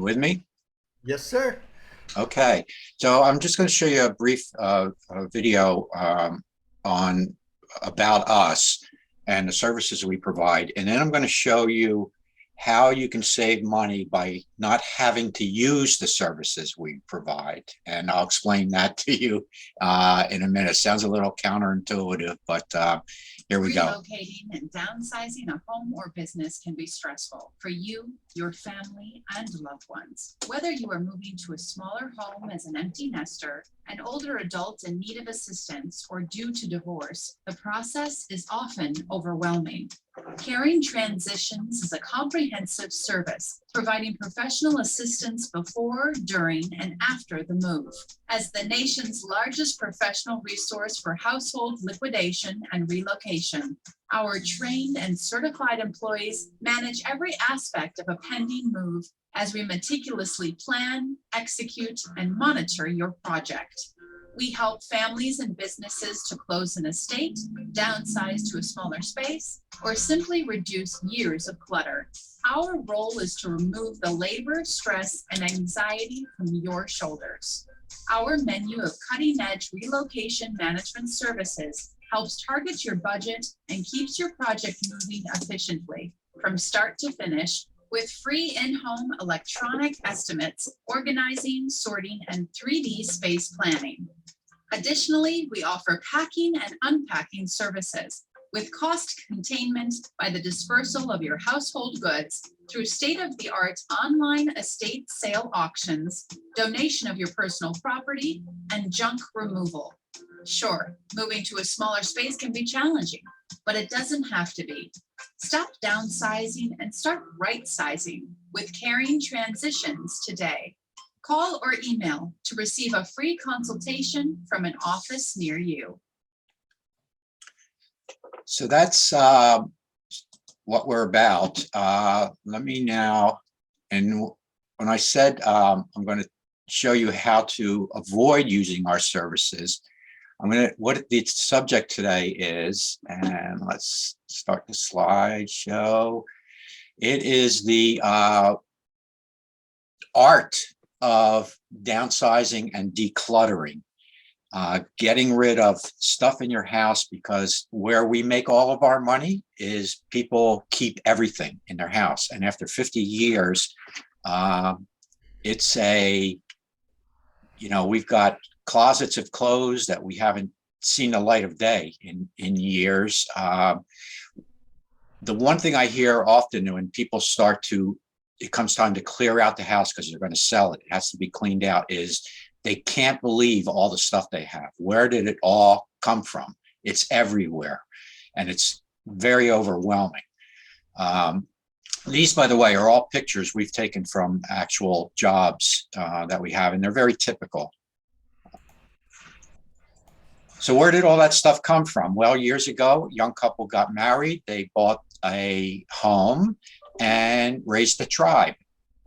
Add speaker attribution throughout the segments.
Speaker 1: You with me?
Speaker 2: Yes, sir.
Speaker 1: Okay, so I'm just going to show you a brief video on about us and the services we provide, and then I'm going to show you how you can save money by not having to use the services we provide. And I'll explain that to you in a minute. Sounds a little counterintuitive, but here we go.
Speaker 3: Relocating and downsizing a home or business can be stressful for you, your family, and loved ones. Whether you are moving to a smaller home as an empty nester, an older adult in need of assistance, or due to divorce, the process is often overwhelming. Caring Transitions is a comprehensive service providing professional assistance before, during, and after the move. As the nation's largest professional resource for household liquidation and relocation, our trained and certified employees manage every aspect of a pending move as we meticulously plan, execute, and monitor your project. We help families and businesses to close an estate, downsize to a smaller space, or simply reduce years of clutter. Our role is to remove the labor, stress, and anxiety from your shoulders. Our menu of cutting-edge relocation management services helps target your budget and keeps your project moving efficiently from start to finish with free in-home electronic estimates, organizing, sorting, and 3D space planning. Additionally, we offer packing and unpacking services with cost containment by the dispersal of your household goods through state-of-the-art online estate sale auctions, donation of your personal property, and junk removal. Sure, moving to a smaller space can be challenging, but it doesn't have to be. Stop downsizing and start right-sizing with Caring Transitions today. Call or email to receive a free consultation from an office near you.
Speaker 1: So that's what we're about. Let me now, and when I said I'm going to show you how to avoid using our services, what the subject today is, and let's start the slideshow. It is the art of downsizing and decluttering, getting rid of stuff in your house, because where we make all of our money is people keep everything in their house. And after 50 years, it's we've got closets of clothes that we haven't seen the light of day in years. The one thing I hear often when people it comes time to clear out the house because they're going to sell it, it has to be cleaned out, is they can't believe all the stuff they have. Where did it all come from? It's everywhere, and it's very overwhelming. These, by the way, are all pictures we've taken from actual jobs that we have, and they're very typical. So where did all that stuff come from? Well, years ago, a young couple got married. They bought a home and raised a tribe.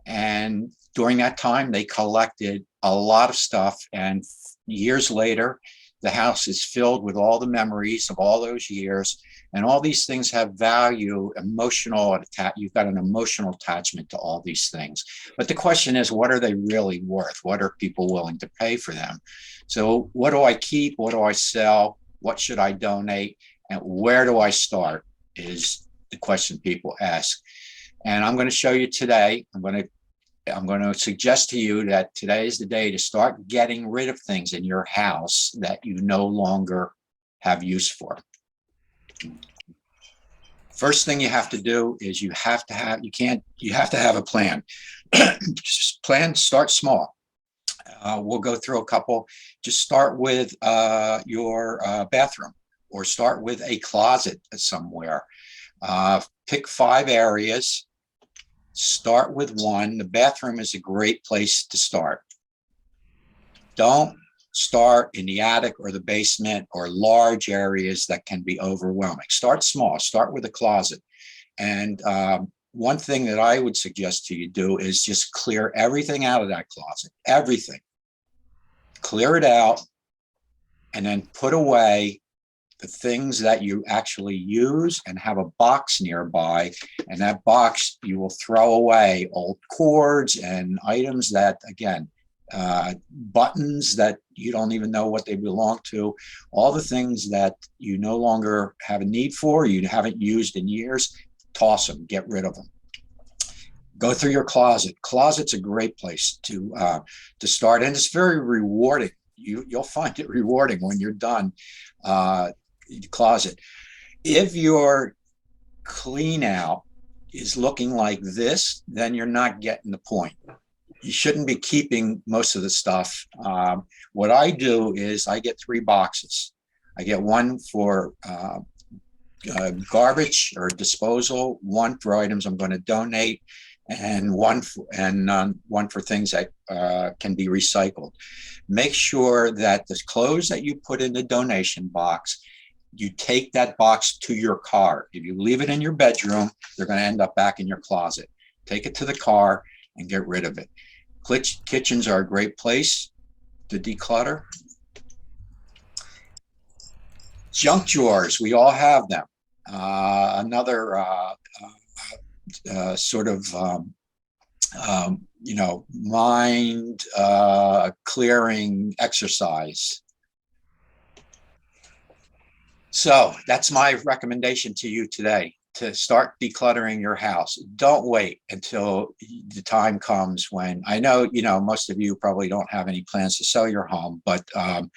Speaker 1: And during that time, they collected a lot of stuff. And years later, the house is filled with all the memories of all those years. And all these things have value, you've got an emotional attachment to all these things. But the question is, what are they really worth? What are people willing to pay for them? So what do I keep? What do I sell? What should I donate? And where do I start is the question people ask. And I'm going to show you today, I'm going to suggest to you that today is the day to start getting rid of things in your house that you no longer have use for. First thing you have to do is you have to have a plan. Start small. We'll go through a couple. Just start with your bathroom, or start with a closet somewhere. Pick 5 areas. Start with one. The bathroom is a great place to start. Don't start in the attic or the basement or large areas that can be overwhelming. Start small. Start with a closet. And one thing that I would suggest to you do is just clear everything out of that closet. Everything. Clear it out, and then put away the things that you actually use and have a box nearby. And that box, you will throw away old cords and items that, again, buttons that you don't even know what they belong to, all the things that you no longer have a need for, you haven't used in years, toss them, get rid of them. Go through your closet. Closet's a great place to start, and it's very rewarding. You'll find it rewarding when you're done. Closet. If your clean out is looking like this, then you're not getting the point. You shouldn't be keeping most of the stuff. What I do is I get 3 boxes. I get one for garbage or disposal, one for items I'm going to donate, and one for things that can be recycled. Make sure that the clothes that you put in the donation box, you take that box to your car. If you leave it in your bedroom, they're going to end up back in your closet. Take it to the car and get rid of it. Kitchens are a great place to declutter. Junk drawers, we all have them. Another sort of mind clearing exercise. So that's my recommendation to you today, to start decluttering your house. Don't wait until the time comes when, I know, most of you probably don't have any plans to sell your home, but the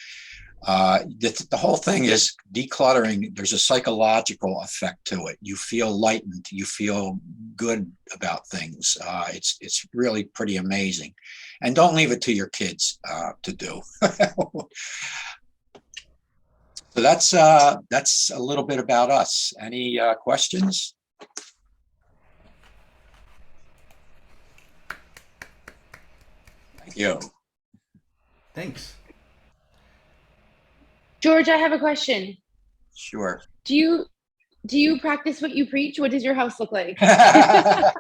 Speaker 1: whole thing is decluttering. There's a psychological effect to it. You feel lightened. You feel good about things. It's really pretty amazing. And don't leave it to your kids to do. So that's a little bit about us. Any questions? Thank you.
Speaker 2: Thanks.
Speaker 4: George, I have a question.
Speaker 1: Sure.
Speaker 4: Do you practice what you preach? What does your house look like?
Speaker 1: That's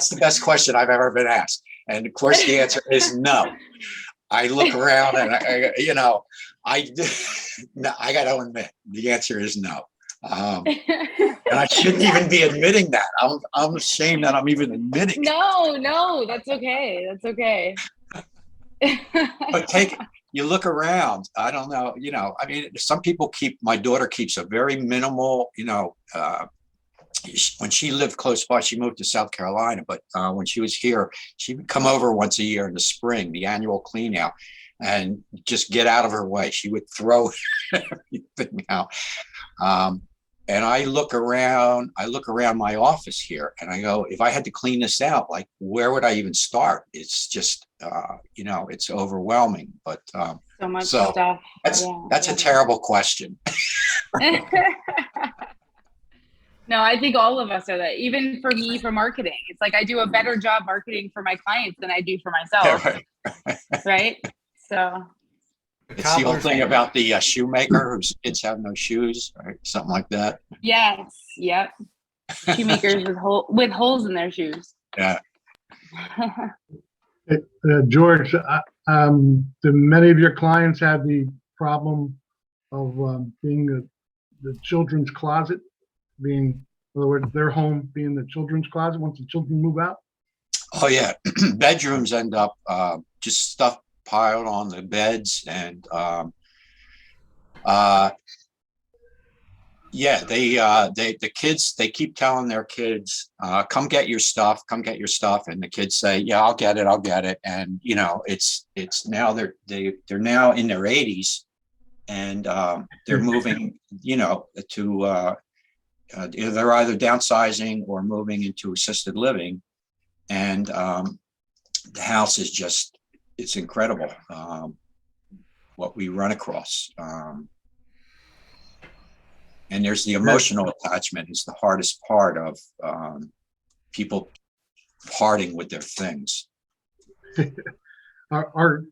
Speaker 1: the best question I've ever been asked. And of course, the answer is no. I look around and I got to admit, the answer is no. And I shouldn't even be admitting that. I'm ashamed that I'm even admitting it.
Speaker 4: No, that's okay. That's okay.
Speaker 1: But you look around. I don't know. I mean, some people my daughter keeps a very minimal, when she lived close by, she moved to South Carolina, but when she was here, she would come over once a year in the spring, the annual clean out, and just get out of her way. She would throw everything out. And I look around my office here and I go, if I had to clean this out, like, where would I even start? It's just, it's overwhelming, but
Speaker 4: so much stuff.
Speaker 1: That's a terrible question.
Speaker 4: No, I think all of us are that. Even for me, for marketing, it's like I do a better job marketing for my clients than I do for myself.
Speaker 1: Yeah,
Speaker 4: right. So
Speaker 1: it's the old thing about the shoemaker whose kids have no shoes, right? Something like that.
Speaker 4: Yes. Yep. Shoemakers with holes in their shoes.
Speaker 1: Yeah.
Speaker 5: George, do many of your clients have the problem of being the children's closet? Being, in other words, their home being the children's closet once the children move out?
Speaker 1: Oh yeah, bedrooms end up just stuff piled on the beds, and the kids, they keep telling their kids, come get your stuff, and the kids say, yeah, I'll get it, and it's now they're now in their 80s, and they're moving, to they're either downsizing or moving into assisted living, and the house is just, it's incredible what we run across. And there's the emotional attachment is the hardest part of people parting with their things.
Speaker 5: Our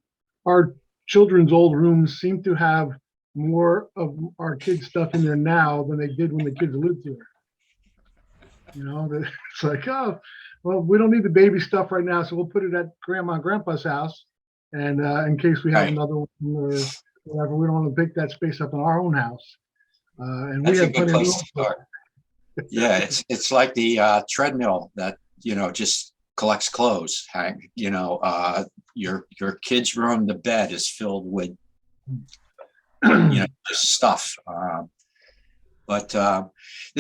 Speaker 5: children's old rooms seem to have more of our kids' stuff in there now than they did when the kids lived here. It's like, oh, well, we don't need the baby stuff right now, so we'll put it at grandma and grandpa's house, and in case we have another one, or whatever. We don't want to take that space up in our own house. And we
Speaker 1: That's a
Speaker 5: have
Speaker 1: good
Speaker 5: plenty of
Speaker 1: place
Speaker 5: room
Speaker 1: to start. Yeah, it's like the treadmill that, just collects clothes. Your kid's room, the bed is filled with, just stuff. But the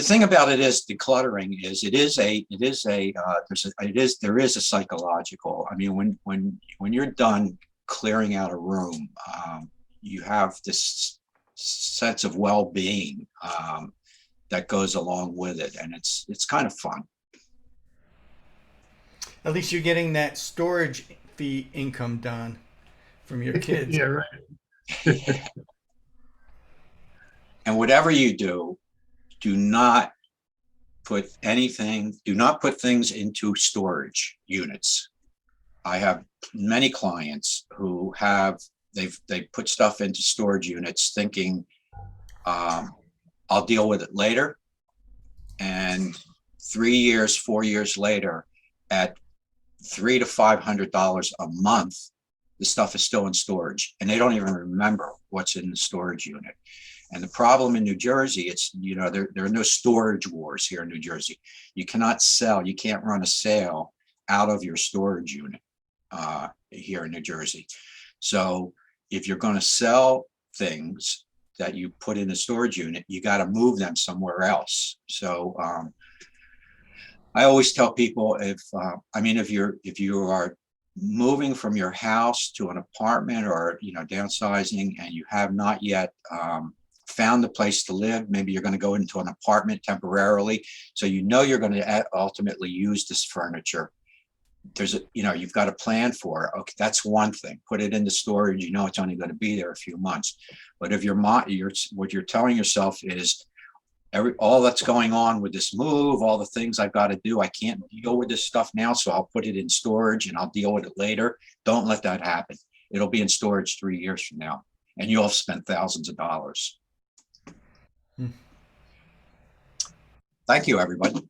Speaker 1: thing about it is decluttering is there is a psychological. I mean, when you're done clearing out a room, you have this sense of well-being that goes along with it, and it's kind of fun.
Speaker 2: At least you're getting that storage fee income done from your kids.
Speaker 5: Yeah, right.
Speaker 1: And whatever you do, do not put things into storage units. I have many clients who they put stuff into storage units thinking, I'll deal with it later. And 3 years, 4 years later, at $300 to $500 a month, the stuff is still in storage, and they don't even remember what's in the storage unit. And the problem in New Jersey, there are no storage wars here in New Jersey. You cannot sell, you can't run a sale out of your storage unit here in New Jersey. So if you're going to sell things that you put in a storage unit, you got to move them somewhere else. So I always tell people, if you are moving from your house to an apartment, or downsizing, and you have not yet found the place to live, maybe you're going to go into an apartment temporarily, so you're going to ultimately use this furniture. You've got a plan for it. Okay, that's one thing. Put it into storage. It's only going to be there a few months. But if what you're telling yourself is, all that's going on with this move, all the things I've got to do, I can't deal with this stuff now, so I'll put it in storage and I'll deal with it later. Don't let that happen. It'll be in storage 3 years from now, and you'll have spent thousands of dollars. Thank you, everybody.